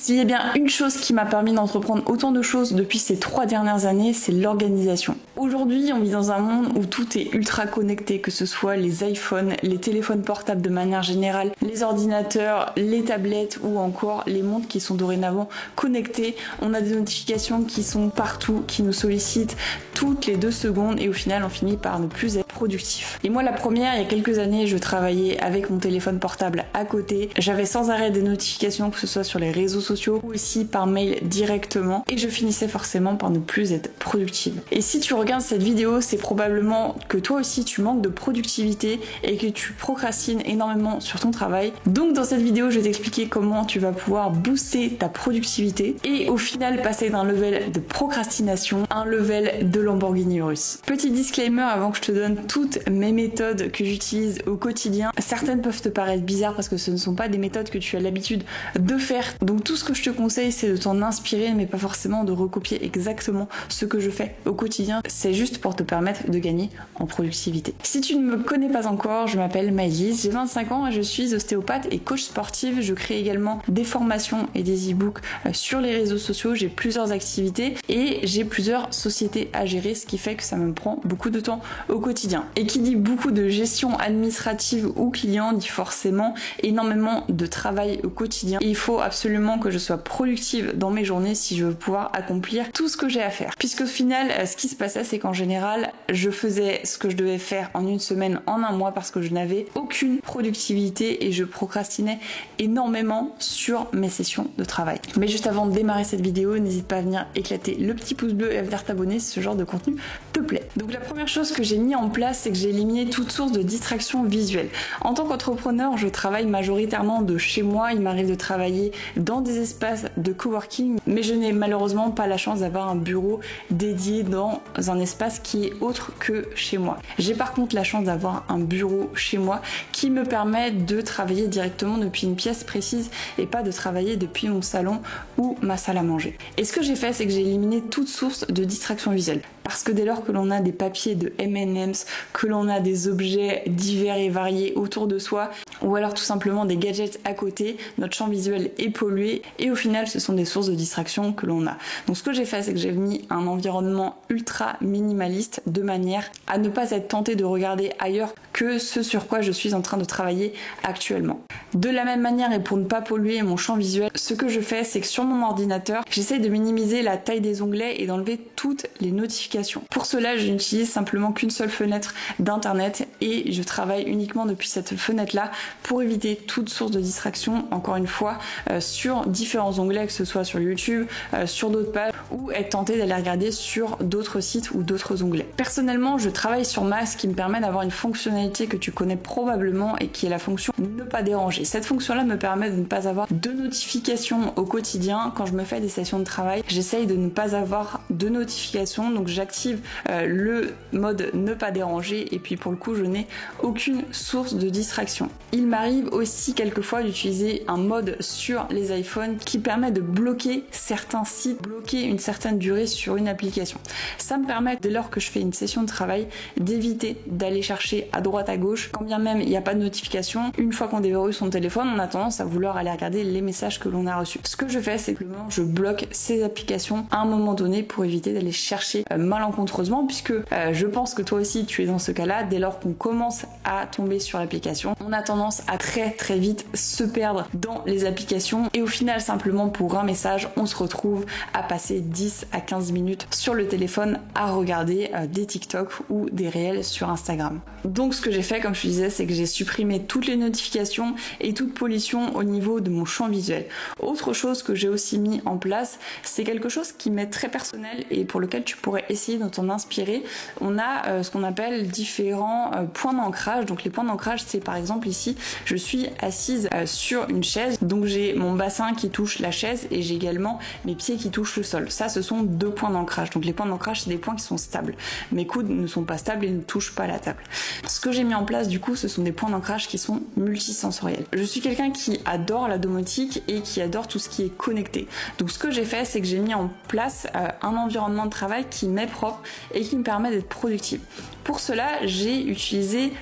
S'il y a bien une chose qui m'a permis d'entreprendre autant de choses depuis ces 3 dernières années, c'est l'organisation. Aujourd'hui, on vit dans un monde où tout est ultra connecté, que ce soit les iPhones, les téléphones portables de manière générale, les ordinateurs, les tablettes ou encore les montres qui sont dorénavant connectées. On a des notifications qui sont partout, qui nous sollicitent toutes les 2 secondes et au final, on finit par ne plus être productif. Et moi, la première, il y a quelques années, je travaillais avec mon téléphone portable à côté. J'avais sans arrêt des notifications, que ce soit sur les réseaux sociaux ou aussi par mail directement et je finissais forcément par ne plus être productive. Et si tu regardes cette vidéo, c'est probablement que toi aussi tu manques de productivité et que tu procrastines énormément sur ton travail. Donc dans cette vidéo, je vais t'expliquer comment tu vas pouvoir booster ta productivité et au final passer d'un level de procrastination à un level de Lamborghini russe. Petit disclaimer avant que je te donne toutes mes méthodes que j'utilise au quotidien. Certaines peuvent te paraître bizarres parce que ce ne sont pas des méthodes que tu as l'habitude de faire. Donc tout ce que je te conseille, c'est de t'en inspirer, mais pas forcément de recopier exactement ce que je fais au quotidien. C'est juste pour te permettre de gagner en productivité. Si tu ne me connais pas encore, je m'appelle Maëlys, j'ai 25 ans et je suis ostéopathe et coach sportive. Je crée également des formations et des e-books sur les réseaux sociaux. J'ai plusieurs activités et j'ai plusieurs sociétés à gérer, ce qui fait que ça me prend beaucoup de temps au quotidien. Et qui dit beaucoup de gestion administrative ou client dit forcément énormément de travail au quotidien. Et il faut absolument que je sois productive dans mes journées si je veux pouvoir accomplir tout ce que j'ai à faire. Puisqu'au final, ce qui se passait, c'est qu'en général, je faisais ce que je devais faire en une semaine, en un mois, parce que je n'avais aucune productivité et je procrastinais énormément sur mes sessions de travail. Mais juste avant de démarrer cette vidéo, n'hésite pas à venir éclater le petit pouce bleu et à venir t'abonner si ce genre de contenu te plaît. Donc la première chose que j'ai mis en place, c'est que j'ai éliminé toute source de distraction visuelle. En tant qu'entrepreneur, je travaille majoritairement de chez moi. Il m'arrive de travailler dans des espaces de coworking, mais je n'ai malheureusement pas la chance d'avoir un bureau dédié dans un espace qui est autre que chez moi. J'ai par contre la chance d'avoir un bureau chez moi qui me permet de travailler directement depuis une pièce précise et pas de travailler depuis mon salon ou ma salle à manger. Et ce que j'ai fait, c'est que j'ai éliminé toute source de distraction visuelle. Parce que dès lors que l'on a des papiers de M&M's, que l'on a des objets divers et variés autour de soi, ou alors tout simplement des gadgets à côté, notre champ visuel est pollué et au final ce sont des sources de distraction que l'on a. Donc ce que j'ai fait, c'est que j'ai mis un environnement ultra minimaliste de manière à ne pas être tenté de regarder ailleurs que ce sur quoi je suis en train de travailler actuellement. De la même manière et pour ne pas polluer mon champ visuel, ce que je fais, c'est que sur mon ordinateur, j'essaie de minimiser la taille des onglets et d'enlever toutes les notifications. Pour cela, je n'utilise simplement qu'une seule fenêtre d'internet et je travaille uniquement depuis cette fenêtre-là pour éviter toute source de distraction, encore une fois, sur différents onglets, que ce soit sur YouTube, sur d'autres pages ou être tenté d'aller regarder sur d'autres sites ou d'autres onglets. Personnellement, je travaille sur Mask qui me permet d'avoir une fonctionnalité que tu connais probablement et qui est la fonction ne pas déranger. Cette fonction-là me permet de ne pas avoir de notifications au quotidien. Quand je me fais des sessions de travail, j'essaye de ne pas avoir de notifications, donc j'active le mode ne pas déranger et puis pour le coup, je n'ai aucune source de distraction. Il m'arrive aussi quelquefois d'utiliser un mode sur les iPhones qui permet de bloquer certains sites, bloquer une certaine durée sur une application. Ça me permet, dès lors que je fais une session de travail, d'éviter d'aller chercher à droite à gauche, quand bien même il n'y a pas de notification. Une fois qu'on déverrouille son téléphone, on a tendance à vouloir aller regarder les messages que l'on a reçus. Ce que je fais, c'est que je bloque ces applications à un moment donné pour éviter d'aller chercher malencontreusement, puisque je pense que toi aussi tu es dans ce cas-là. Dès lors qu'on commence à tomber sur l'application, on a tendance à très vite se perdre dans les applications et au final, simplement pour un message, on se retrouve à passer 10 à 15 minutes sur le téléphone à regarder des TikTok ou des réels sur Instagram. Donc ce que j'ai fait, comme je te disais, c'est que j'ai supprimé toutes les notifications et toute pollution au niveau de mon champ visuel. Autre chose que j'ai aussi mis en place, c'est quelque chose qui m'est très personnel et pour lequel tu pourrais essayer de t'en inspirer. On a ce qu'on appelle différents points d'ancrage. Donc les points d'ancrage, c'est par exemple ici, je suis assise sur une chaise, donc j'ai mon bassin qui touche la chaise et j'ai également mes pieds qui touchent le sol. ça, ce sont 2 points d'ancrage. Donc les points d'ancrage, c'est des points qui sont stables. Mes coudes ne sont pas stables et ne touchent pas la table. Ce que j'ai mis en place du coup, ce sont des points d'ancrage qui sont multisensoriels. Je suis quelqu'un qui adore la domotique et qui adore tout ce qui est connecté. Donc ce que j'ai fait, c'est que j'ai mis en place un environnement de travail qui m'est propre et qui me permet d'être productive. Pour cela, j'ai utilisé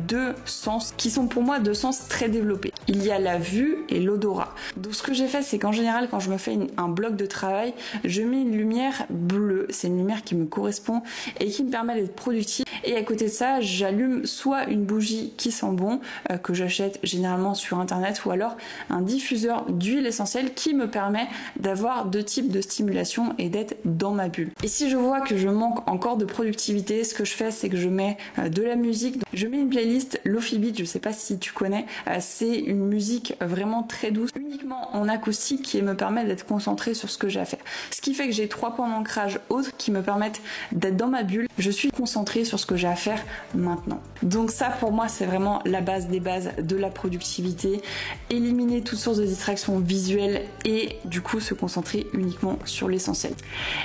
2 sens qui sont pour moi 2 sens très développés. Il y a la vue et l'odorat. Donc ce que j'ai fait, c'est qu'en général, quand je me fais un bloc de travail, je mets une lumière bleue. C'est une lumière qui me correspond et qui me permet d'être productive. Et à côté de ça, j'allume soit une bougie qui sent bon, que j'achète généralement sur internet, ou alors un diffuseur d'huile essentielle qui me permet d'avoir 2 types de stimulation et d'être dans ma bulle. Et si je vois que je manque encore de productivité, ce que je fais, c'est que je mets de la musique. Je mets une playlist Lofi Beat, je sais pas si tu connais, c'est une musique vraiment très douce, uniquement en acoustique, qui me permet d'être concentrée sur ce que j'ai à faire. Ce qui fait que j'ai 3 points d'ancrage autres qui me permettent d'être dans ma bulle. Je suis concentrée sur ce que j'ai à faire maintenant. Donc ça, pour moi, c'est vraiment la base des bases de la productivité. Éliminer toute source de distraction visuelle et du coup se concentrer uniquement sur l'essentiel.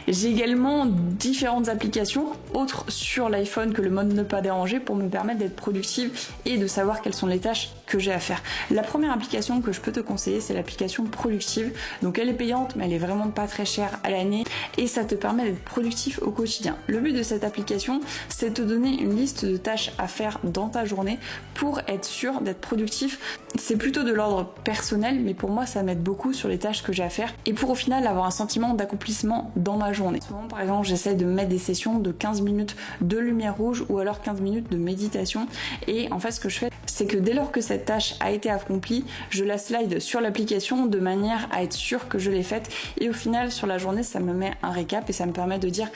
J'ai également différentes applications autres sur l'iPhone que le mode ne pas déranger pour me permettre d'être productive et de savoir quelles sont les tâches que j'ai à faire. La première application que je peux te conseiller, c'est l'application Productive. Donc elle est payante, mais elle est vraiment pas très chère à l'année et ça te permet d'être productif au quotidien. Le but de cette application, c'est de te donner une liste de tâches à faire dans ta journée pour être sûr d'être productif. C'est plutôt de l'ordre personnel, mais pour moi, ça m'aide beaucoup sur les tâches que j'ai à faire et pour au final avoir un sentiment d'accomplissement dans ma journée. Souvent, par exemple, j'essaie de mettre des sessions de 15 minutes de lumière rouge ou alors 15 minutes de méditation et en fait, ce que je fais, c'est que dès lors que cette tâche a été accomplie, je la slide sur l'application de manière à être sûre que je l'ai faite et au final sur la journée ça me met un récap et ça me permet de dire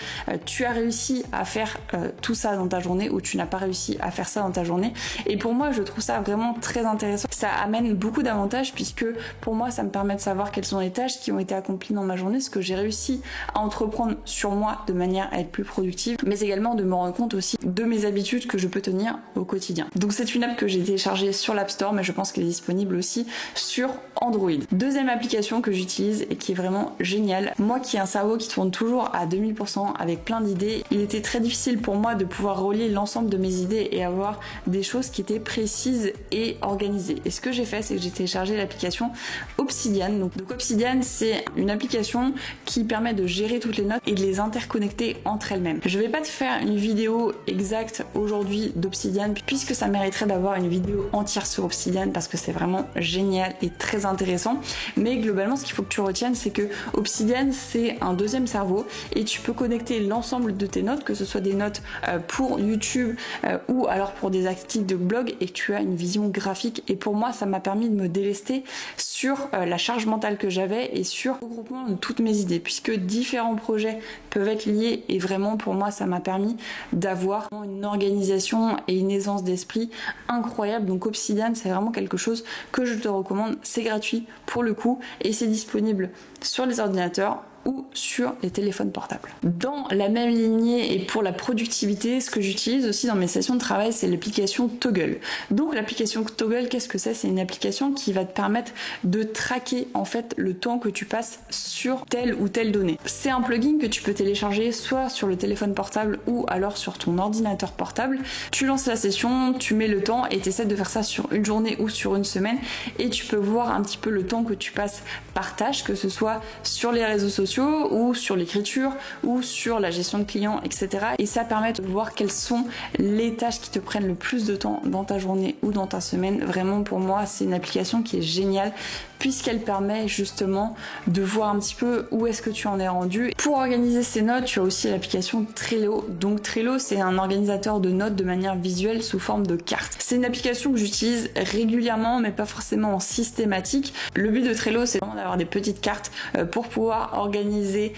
tu as réussi à faire tout ça dans ta journée ou tu n'as pas réussi à faire ça dans ta journée et pour moi je trouve ça vraiment très intéressant. Ça amène beaucoup d'avantages puisque pour moi ça me permet de savoir quelles sont les tâches qui ont été accomplies dans ma journée, ce que j'ai réussi à entreprendre sur moi de manière à être plus productive, mais également de me rendre compte aussi de mes habitudes que je peux tenir au quotidien. Donc c'est une app que j'ai téléchargée sur l'App Store, mais je pense qu'elle est disponible aussi sur Android. Deuxième application que j'utilise et qui est vraiment géniale, moi qui ai un cerveau qui tourne toujours à 2000% avec plein d'idées, il était très difficile pour moi de pouvoir relier l'ensemble de mes idées et avoir des choses qui étaient précises et organisées. Et ce que j'ai fait, c'est que j'ai téléchargé l'application Obsidian. Donc Obsidian, c'est une application qui permet de gérer toutes les notes et de les interconnecter entre elles-mêmes. Je vais pas te faire une vidéo exacte aujourd'hui d'Obsidian puisque ça mériterait d'avoir une vidéo entière sur Obsidian parce que c'est vraiment génial et très intéressant. Mais globalement, ce qu'il faut que tu retiennes, c'est que Obsidian, c'est un deuxième cerveau et tu peux connecter l'ensemble de tes notes, que ce soit des notes pour YouTube ou alors pour des articles de blog et que tu as une vision graphique. Et pour moi, ça m'a permis de me délester sur la charge mentale que j'avais et sur le regroupement de toutes mes idées puisque différents projets peuvent être liés et vraiment pour moi, ça m'a permis d'avoir une organisation et une aisance d'esprit incroyable. Donc Obsidian, c'est vraiment quelque chose que je te recommande. C'est gratuit pour le coup et c'est disponible sur les ordinateurs ou sur les téléphones portables. Dans la même lignée et pour la productivité, ce que j'utilise aussi dans mes sessions de travail, c'est l'application Toggle. Donc l'application Toggle, qu'est-ce que c'est ? C'est une application qui va te permettre de traquer en fait le temps que tu passes sur telle ou telle donnée. C'est un plugin que tu peux télécharger soit sur le téléphone portable ou alors sur ton ordinateur portable. Tu lances la session, tu mets le temps et tu essaies de faire ça sur une journée ou sur une semaine et tu peux voir un petit peu le temps que tu passes par tâche, que ce soit sur les réseaux sociaux ou sur l'écriture ou sur la gestion de clients, etc. Et ça permet de voir quelles sont les tâches qui te prennent le plus de temps dans ta journée ou dans ta semaine. Vraiment pour moi c'est une application qui est géniale puisqu'elle permet justement de voir un petit peu où est-ce que tu en es rendu. Pour organiser ces notes, tu as aussi l'application Trello. Donc Trello, c'est un organisateur de notes de manière visuelle sous forme de cartes. C'est une application que j'utilise régulièrement, mais pas forcément en systématique. Le but de Trello, c'est vraiment d'avoir des petites cartes pour pouvoir organiser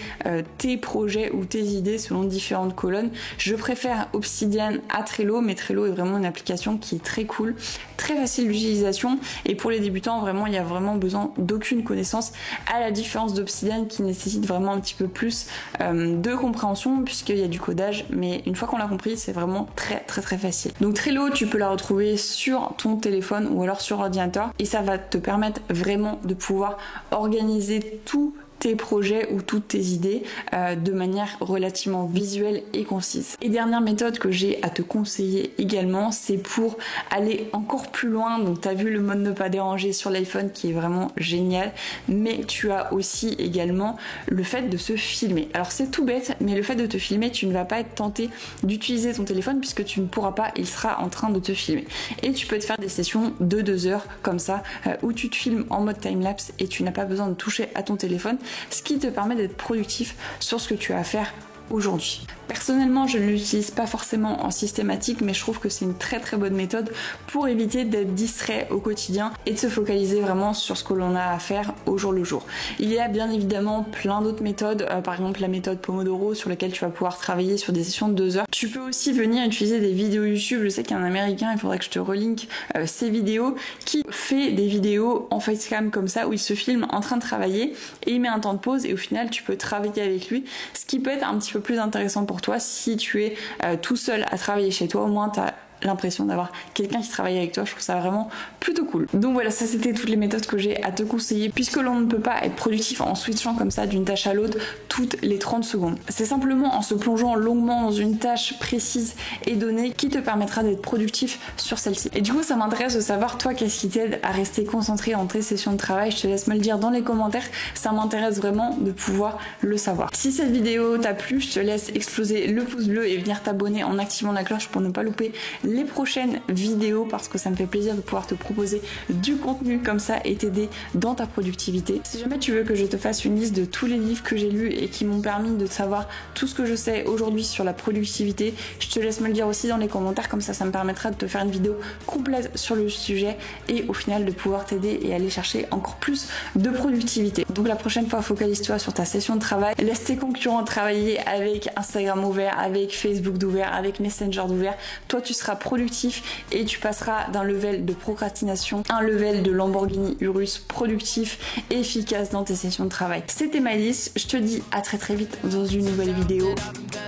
tes projets ou tes idées selon différentes colonnes. Je préfère Obsidian à Trello, mais Trello est vraiment une application qui est très cool, très facile d'utilisation et pour les débutants, vraiment, il y a vraiment besoin d'aucune connaissance à la différence d'Obsidian qui nécessite vraiment un petit peu plus de compréhension puisqu'il y a du codage, mais une fois qu'on l'a compris, c'est vraiment très facile. Donc Trello, tu peux la retrouver sur ton téléphone ou alors sur ordinateur et ça va te permettre vraiment de pouvoir organiser tout tes projets ou toutes tes idées de manière relativement visuelle et concise. Et dernière méthode que j'ai à te conseiller également, c'est pour aller encore plus loin. Donc tu as vu le mode ne pas déranger sur l'iPhone qui est vraiment génial, mais tu as aussi également le fait de se filmer. Alors c'est tout bête, mais le fait de te filmer, tu ne vas pas être tenté d'utiliser ton téléphone puisque tu ne pourras pas, il sera en train de te filmer. Et tu peux te faire des sessions de 2 heures comme ça où tu te filmes en mode timelapse et tu n'as pas besoin de toucher à ton téléphone, ce qui te permet d'être productif sur ce que tu as à faire aujourd'hui. Personnellement, je ne l'utilise pas forcément en systématique, mais je trouve que c'est une très très bonne méthode pour éviter d'être distrait au quotidien et de se focaliser vraiment sur ce que l'on a à faire au jour le jour. Il y a bien évidemment plein d'autres méthodes, par exemple la méthode Pomodoro sur laquelle tu vas pouvoir travailler sur des sessions de 2 heures. Tu peux aussi venir utiliser des vidéos YouTube. Je sais qu'il y a un américain, il faudrait que je te relink ses vidéos, qui fait des vidéos en facecam comme ça où il se filme en train de travailler et il met un temps de pause et au final tu peux travailler avec lui, ce qui peut être un petit peu plus intéressant pour toi si tu es tout seul à travailler chez toi. Au moins tu as l'impression d'avoir quelqu'un qui travaille avec toi. Je trouve ça vraiment plutôt cool. Donc voilà, ça c'était toutes les méthodes que j'ai à te conseiller puisque l'on ne peut pas être productif en switchant comme ça d'une tâche à l'autre toutes les 30 secondes. C'est simplement en se plongeant longuement dans une tâche précise et donnée qui te permettra d'être productif sur celle-ci. Et du coup, ça m'intéresse de savoir toi qu'est-ce qui t'aide à rester concentré dans tes sessions de travail. Je te laisse me le dire dans les commentaires. Ça m'intéresse vraiment de pouvoir le savoir. Si cette vidéo t'a plu, je te laisse exploser le pouce bleu et venir t'abonner en activant la cloche pour ne pas louper les prochaines vidéos parce que ça me fait plaisir de pouvoir te proposer du contenu comme ça et t'aider dans ta productivité. Si jamais tu veux que je te fasse une liste de tous les livres que j'ai lus et qui m'ont permis de savoir tout ce que je sais aujourd'hui sur la productivité, je te laisse me le dire aussi dans les commentaires, comme ça me permettra de te faire une vidéo complète sur le sujet et au final de pouvoir t'aider et aller chercher encore plus de productivité. Donc la prochaine fois, focalise-toi sur ta session de travail, laisse tes concurrents travailler avec Instagram ouvert, avec Facebook d'ouvert, avec Messenger d'ouvert. Toi tu seras productif et tu passeras d'un level de procrastination à un level de Lamborghini Urus productif et efficace dans tes sessions de travail. C'était Maëlys, je te dis à très très vite dans une nouvelle vidéo.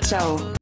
Ciao.